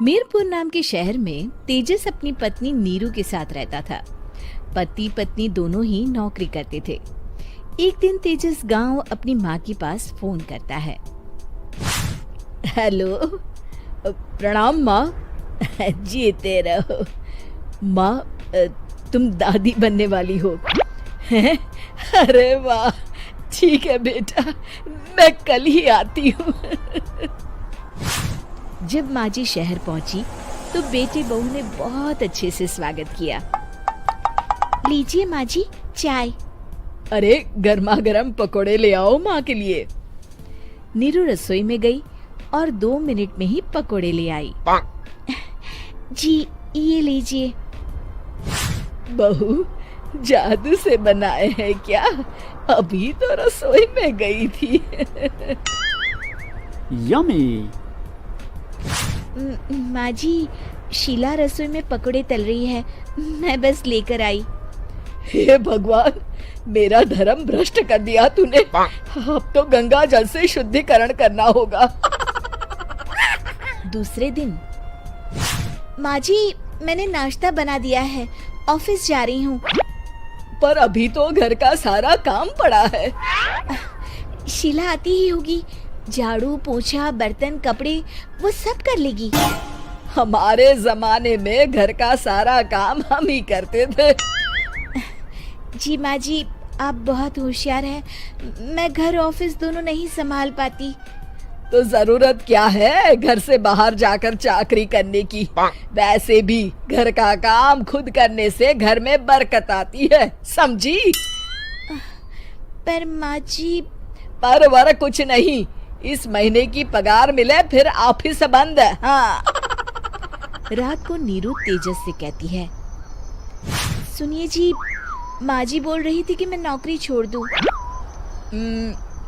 मीरपुर नाम के शहर में तेजस अपनी पत्नी नीरू के साथ रहता था। पति पत्नी दोनों ही नौकरी करते थे। एक दिन तेजस गांव अपनी माँ के पास फोन करता है। हेलो, प्रणाम माँ। जीते रहो माँ, तुम दादी बनने वाली हो। अरे वाह, ठीक है बेटा, मैं कल ही आती हूँ। जब माँ जी शहर पहुंची तो बेटे बहू ने बहुत अच्छे से स्वागत किया। लीजिए माँ जी, चाय। अरे गर्मा गर्म पकोड़े ले आओ माँ के लिए। नीरू रसोई में गई और 2 मिनट में ही पकोड़े ले आई। जी ये लीजिए। बहू जादू से बनाए हैं क्या? अभी तो रसोई में गई थी। यम्मी। माँ जी, शीला रसोई में पकोड़े तल रही है, मैं बस लेकर आई। हे भगवान, मेरा धर्म भ्रष्ट कर दिया तूने। अब तो गंगा जल से शुद्धिकरण करना होगा। दूसरे दिन, माँ जी मैंने नाश्ता बना दिया है, ऑफिस जा रही हूँ। पर अभी तो घर का सारा काम पड़ा है। शीला आती ही होगी, झाड़ू पोछा बर्तन कपड़े वो सब कर लेगी। हमारे जमाने में घर का सारा काम हम ही करते थे। जी माँ जी, आप बहुत होशियार हैं, मैं घर ऑफिस दोनों नहीं संभाल पाती। तो जरूरत क्या है घर से बाहर जाकर चाकरी करने की? वैसे भी घर का काम खुद करने से घर में बरकत आती है, समझी? पर माँ जी। पर वर कुछ नहीं, इस महीने की पगार मिले फिर ऑफिस बंद। हाँ। रात को नीरू तेजस से कहती है, सुनिए जी, माँ जी बोल रही थी कि मैं नौकरी छोड़ दूं।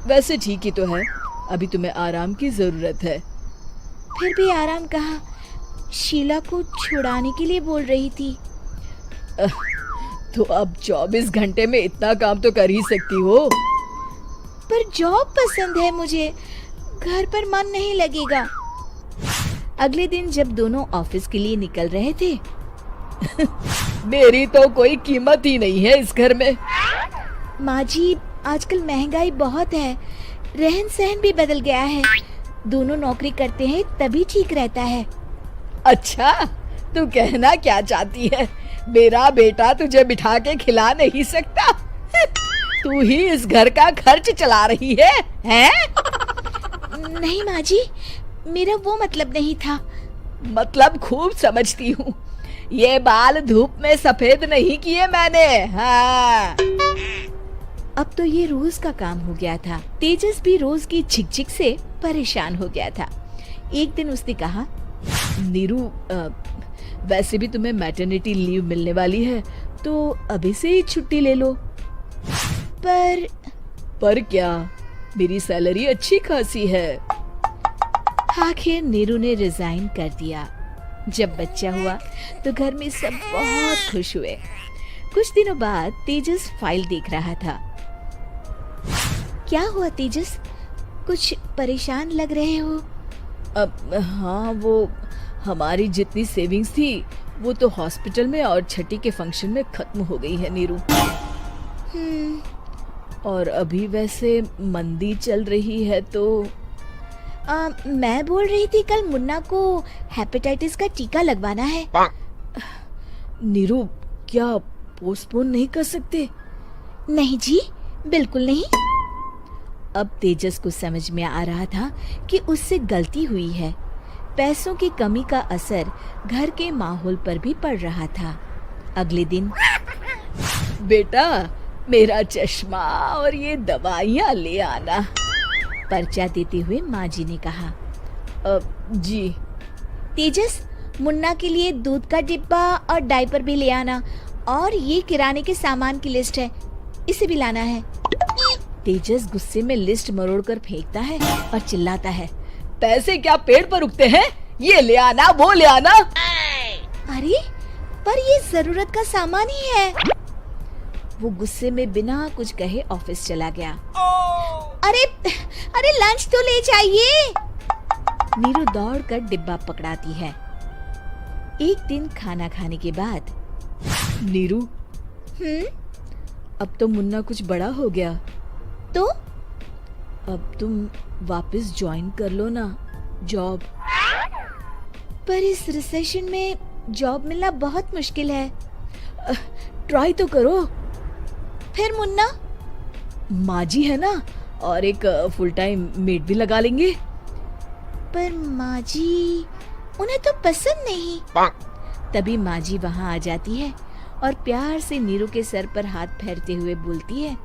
वैसे ठीक ही तो है, अभी तुम्हें आराम की जरूरत है। फिर भी आराम कहाँ, शीला को छुड़ाने के लिए बोल रही थी। तो अब 24 घंटे में इतना काम तो कर ही सकती हो। पर जॉब पसंद है मुझे, घर पर मन नहीं लगेगा। अगले दिन जब दोनों ऑफिस के लिए निकल रहे थे, मेरी तो कोई कीमत ही नहीं है इस घर में। माँ जी, आजकल महंगाई बहुत है, रहन सहन भी बदल गया है, दोनों नौकरी करते हैं तभी ठीक रहता है। अच्छा, तू कहना क्या चाहती है? मेरा बेटा तुझे बिठा के खिला नहीं सकता? तू ही इस घर का खर्च चला रही है, हैं? नहीं माँ जी, मेरा वो मतलब नहीं था। मतलब खूब समझती हूँ, ये बाल धूप में सफेद नहीं किए मैंने। हाँ। अब तो ये रोज का काम हो गया था। तेजस भी रोज की झिकझिक से परेशान हो गया था। एक दिन उसने कहा, नीरू, वैसे भी तुम्हें मैटरनिटी लीव मिलने वाली है, तो अभी से ही छुट्टी ले लो। पर क्या, मेरी सैलरी अच्छी खासी है। आखिर नीरू ने रिजाइन कर दिया। जब बच्चा हुआ तो घर में सब बहुत खुश हुए। कुछ दिनों बाद तेजस फाइल देख रहा था। क्या हुआ तेजस, कुछ परेशान लग रहे हो? हाँ, वो हमारी जितनी सेविंग्स थी वो तो हॉस्पिटल में और छठी के फंक्शन में खत्म हो गई है नीरू। और अभी वैसे मंदी चल रही है तो मैं बोल रही थी कल मुन्ना को हेपेटाइटिस का टीका लगवाना है। नीरू, क्या पोस्टपोन नहीं कर सकते? नहीं जी, बिल्कुल नहीं। अब तेजस को समझ में आ रहा था कि उससे गलती हुई है। पैसों की कमी का असर घर के माहौल पर भी पड़ रहा था। अगले दिन, बेटा मेरा चश्मा और ये दवाइयाँ ले आना, पर्चा देते हुए माँ जी ने कहा। जी। तेजस, मुन्ना के लिए दूध का डिब्बा और डायपर भी ले आना, और ये किराने के सामान की लिस्ट है, इसे भी लाना है। तेजस गुस्से में लिस्ट मरोड़कर फेंकता है और चिल्लाता है, पैसे क्या पेड़ पर उगते हैं? ये ले आना, वो ले आना। अरे पर ये जरूरत का सामान ही है। वो गुस्से में बिना कुछ कहे ऑफिस चला गया। अरे लंच तो ले जाइए। नीरू दौड़कर डिब्बा पकड़ाती है एक दिन खाना खाने के बाद, नीरू, अब तो मुन्ना कुछ बड़ा हो गया, तो अब तुम वापस ज्वाइन कर लो ना जॉब। पर इस रिसेशन में जॉब मिलना बहुत मुश्किल है। ट्राई तो करो। फिर मुन्ना, माँ जी है ना, और एक फुल टाइम मेड भी लगा लेंगे। पर माँ जी, उन्हें तो पसंद नहीं। तभी माँ जी वहाँ आ जाती है और प्यार से नीरू के सर पर हाथ फेरते हुए बोलती है,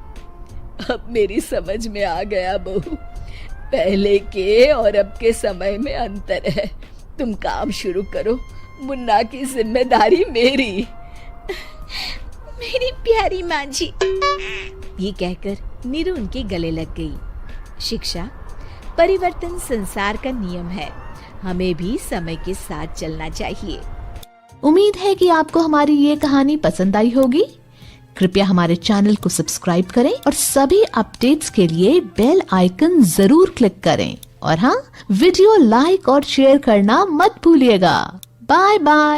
अब मेरी समझ में आ गया बहू, पहले के और अब के समय में अंतर है। तुम काम शुरू करो, मुन्ना की जिम्मेदारी मेरी। मेरी प्यारी माँ जी। ये कहकर नीरू उनके गले लग गई। शिक्षा, परिवर्तन संसार का नियम है, हमें भी समय के साथ चलना चाहिए। उम्मीद है कि आपको हमारी ये कहानी पसंद आई होगी। कृपया हमारे चैनल को सब्सक्राइब करें और सभी अपडेट्स के लिए बेल आइकन जरूर क्लिक करें। और हाँ, वीडियो लाइक और शेयर करना मत भूलिएगा। Bye bye.